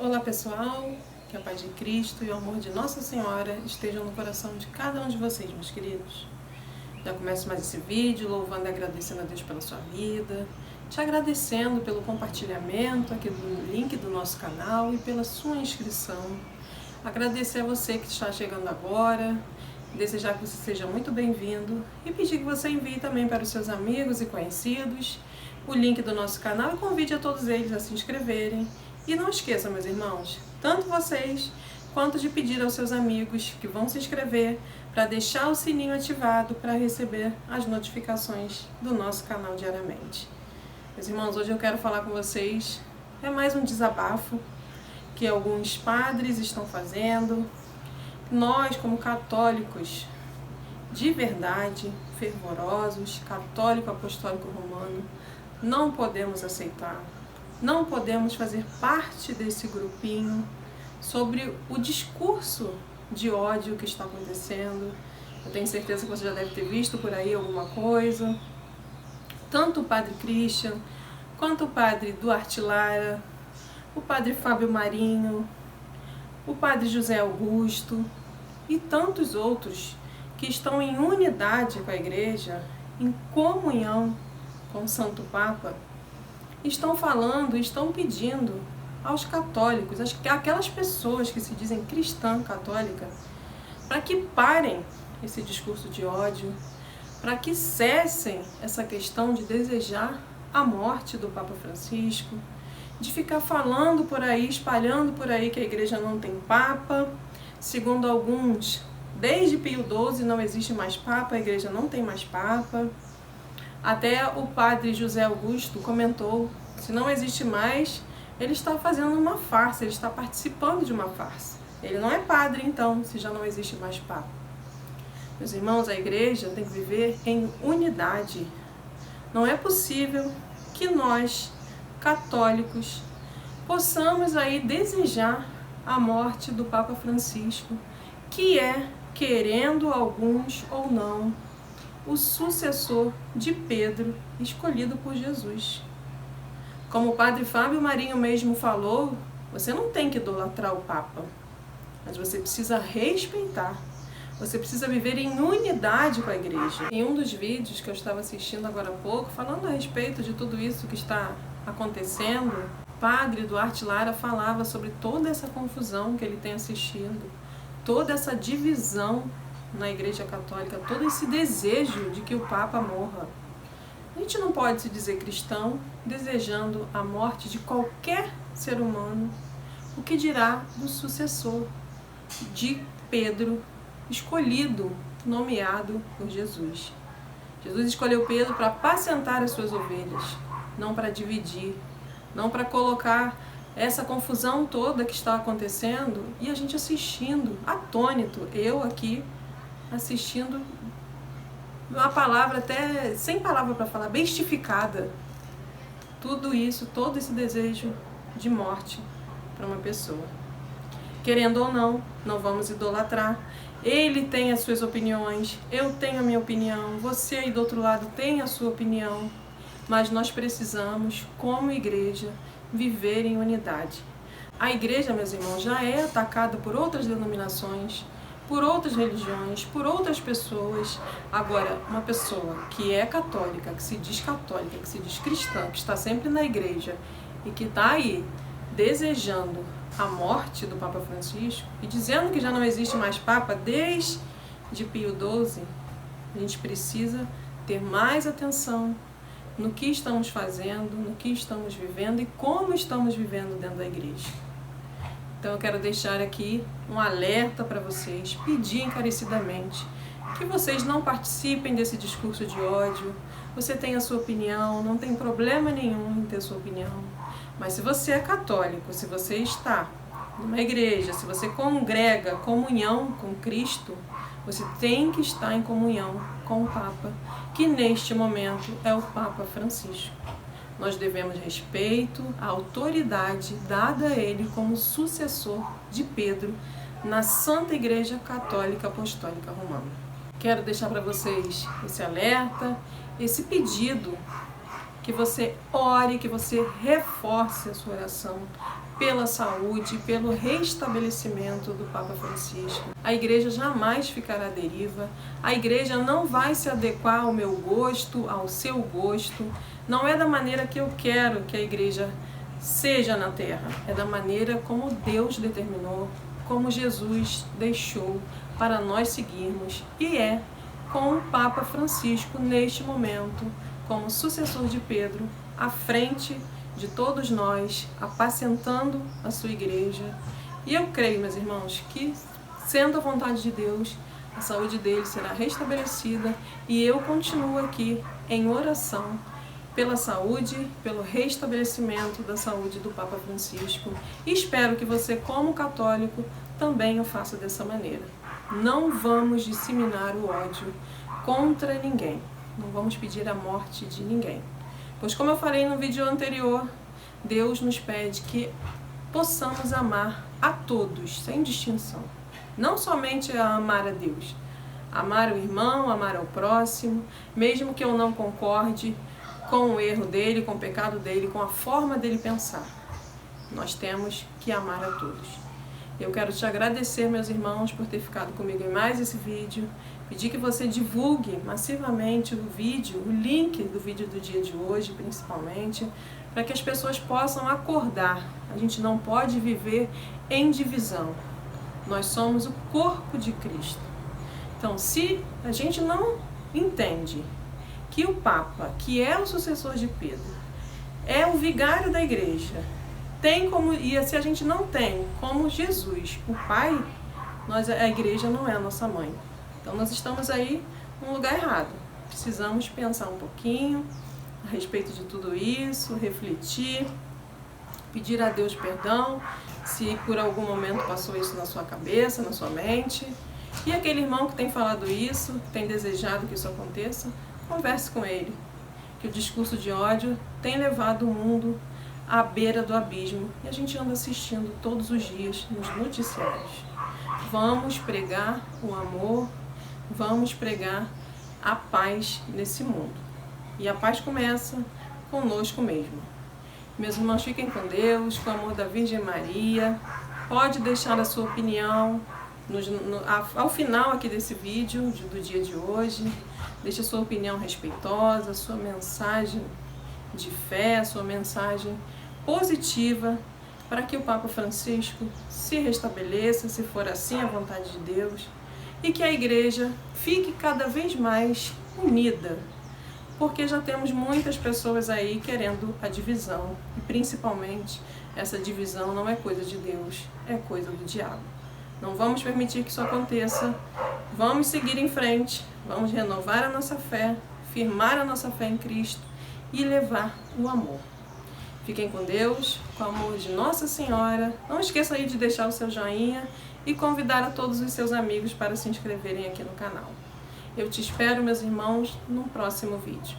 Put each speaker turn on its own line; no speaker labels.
Olá pessoal, que a paz de Cristo e o amor de Nossa Senhora estejam no coração de cada um de vocês, meus queridos. Já começo mais esse vídeo louvando e agradecendo a Deus pela sua vida, te agradecendo pelo compartilhamento aqui do link do nosso canal e pela sua inscrição. Agradecer a você que está chegando agora, desejar que você seja muito bem-vindo e pedir que você envie também para os seus amigos e conhecidos o link do nosso canal e convide a todos eles a se inscreverem. E não esqueçam, meus irmãos, tanto vocês quanto de pedir aos seus amigos que vão se inscrever para deixar o sininho ativado para receber as notificações do nosso canal diariamente. Meus irmãos, hoje eu quero falar com vocês, é mais um desabafo que alguns padres estão fazendo. Nós, como católicos de verdade, fervorosos, católico apostólico romano, não podemos aceitar. Não podemos fazer parte desse grupinho sobre o discurso de ódio que está acontecendo. Eu tenho certeza que você já deve ter visto por aí alguma coisa. Tanto o padre Christian, quanto o padre Duarte Lara, o padre Fábio Marinho, o padre José Augusto e tantos outros que estão em unidade com a Igreja, em comunhão com o Santo Papa, estão falando, estão pedindo aos católicos, aquelas pessoas que se dizem cristã católica, para que parem esse discurso de ódio, para que cessem essa questão de desejar a morte do Papa Francisco, de ficar falando por aí, espalhando por aí que a Igreja não tem Papa. Segundo alguns, desde Pio XII não existe mais Papa, a Igreja não tem mais Papa. Até o padre José Augusto comentou, se não existe mais, ele está fazendo uma farsa, ele está participando de uma farsa. Ele não é padre então, se já não existe mais Papa. Meus irmãos, a Igreja tem que viver em unidade. Não é possível que nós, católicos, possamos aí desejar a morte do Papa Francisco, que é, querendo alguns ou não, o sucessor de Pedro, escolhido por Jesus. Como o padre Fábio Marinho mesmo falou, você não tem que idolatrar o Papa, mas você precisa respeitar, você precisa viver em unidade com a Igreja. Em um dos vídeos que eu estava assistindo agora há pouco, falando a respeito de tudo isso que está acontecendo, o padre Duarte Lara falava sobre toda essa confusão que ele tem assistido, toda essa divisão na Igreja Católica, todo esse desejo de que o Papa morra. A gente não pode se dizer cristão desejando a morte de qualquer ser humano, o que dirá do sucessor de Pedro, escolhido, nomeado por Jesus. Jesus escolheu Pedro para apacentar as suas ovelhas, não para dividir, não para colocar essa confusão toda que está acontecendo e a gente assistindo, atônito, eu aqui assistindo uma palavra até, sem palavra para falar, bestificada. Tudo isso, todo esse desejo de morte para uma pessoa. Querendo ou não, não vamos idolatrar. Ele tem as suas opiniões, eu tenho a minha opinião, você aí do outro lado tem a sua opinião, mas nós precisamos, como igreja, viver em unidade. A igreja, meus irmãos, já é atacada por outras denominações, por outras religiões, por outras pessoas. Agora, uma pessoa que é católica, que se diz cristã, que está sempre na igreja e que está aí desejando a morte do Papa Francisco e dizendo que já não existe mais Papa desde Pio XII, a gente precisa ter mais atenção no que estamos fazendo, no que estamos vivendo e como estamos vivendo dentro da igreja. Então eu quero deixar aqui um alerta para vocês, pedir encarecidamente que vocês não participem desse discurso de ódio. Você tem a sua opinião, não tem problema nenhum em ter a sua opinião. Mas se você é católico, se você está numa igreja, se você congrega comunhão com Cristo, você tem que estar em comunhão com o Papa, que neste momento é o Papa Francisco. Nós devemos respeito à autoridade dada a ele como sucessor de Pedro na Santa Igreja Católica Apostólica Romana. Quero deixar para vocês esse alerta, esse pedido, que você ore, que você reforce a sua oração pela saúde, pelo restabelecimento do Papa Francisco. A igreja jamais ficará à deriva, a igreja não vai se adequar ao meu gosto, ao seu gosto, não é da maneira que eu quero que a igreja seja na terra, é da maneira como Deus determinou, como Jesus deixou para nós seguirmos, e é com o Papa Francisco neste momento, como sucessor de Pedro, à frente de todos nós, apacentando a sua igreja. E eu creio, meus irmãos, que, sendo a vontade de Deus, a saúde dele será restabelecida, e eu continuo aqui em oração pela saúde, pelo restabelecimento da saúde do Papa Francisco. E espero que você, como católico, também o faça dessa maneira. Não vamos disseminar o ódio contra ninguém. Não vamos pedir a morte de ninguém. Pois, como eu falei no vídeo anterior, Deus nos pede que possamos amar a todos, sem distinção. Não somente a amar a Deus, amar o irmão, amar ao próximo, mesmo que eu não concorde com o erro dele, com o pecado dele, com a forma dele pensar. Nós temos que amar a todos. Eu quero te agradecer, meus irmãos, por ter ficado comigo em mais esse vídeo. Pedir que você divulgue massivamente o vídeo, o link do vídeo do dia de hoje, principalmente, para que as pessoas possam acordar. A gente não pode viver em divisão. Nós somos o corpo de Cristo. Então, se a gente não entende que o Papa, que é o sucessor de Pedro, é o vigário da igreja, tem como, e se a gente não tem como Jesus, o Pai, a igreja não é a nossa mãe. Então nós estamos aí num lugar errado. Precisamos pensar um pouquinho a respeito de tudo isso, refletir, pedir a Deus perdão, se por algum momento passou isso na sua cabeça, na sua mente. E aquele irmão que tem falado isso, que tem desejado que isso aconteça, converse com ele. Que o discurso de ódio tem levado o mundo à beira do abismo, e a gente anda assistindo todos os dias nos noticiários. Vamos pregar o amor, vamos pregar a paz nesse mundo. E a paz começa conosco mesmo. Meus irmãos, fiquem com Deus, com o amor da Virgem Maria. Pode deixar a sua opinião ao final aqui desse vídeo do dia de hoje. Deixe a sua opinião respeitosa, a sua mensagem de fé, a sua mensagem positiva, para que o Papa Francisco se restabeleça, se for assim a vontade de Deus, e que a igreja fique cada vez mais unida, porque já temos muitas pessoas aí querendo a divisão, e principalmente essa divisão não é coisa de Deus, é coisa do diabo. Não vamos permitir que isso aconteça, vamos seguir em frente, vamos renovar a nossa fé, firmar a nossa fé em Cristo e levar o amor. Fiquem com Deus, com o amor de Nossa Senhora. Não esqueça aí de deixar o seu joinha e convidar a todos os seus amigos para se inscreverem aqui no canal. Eu te espero, meus irmãos, no próximo vídeo.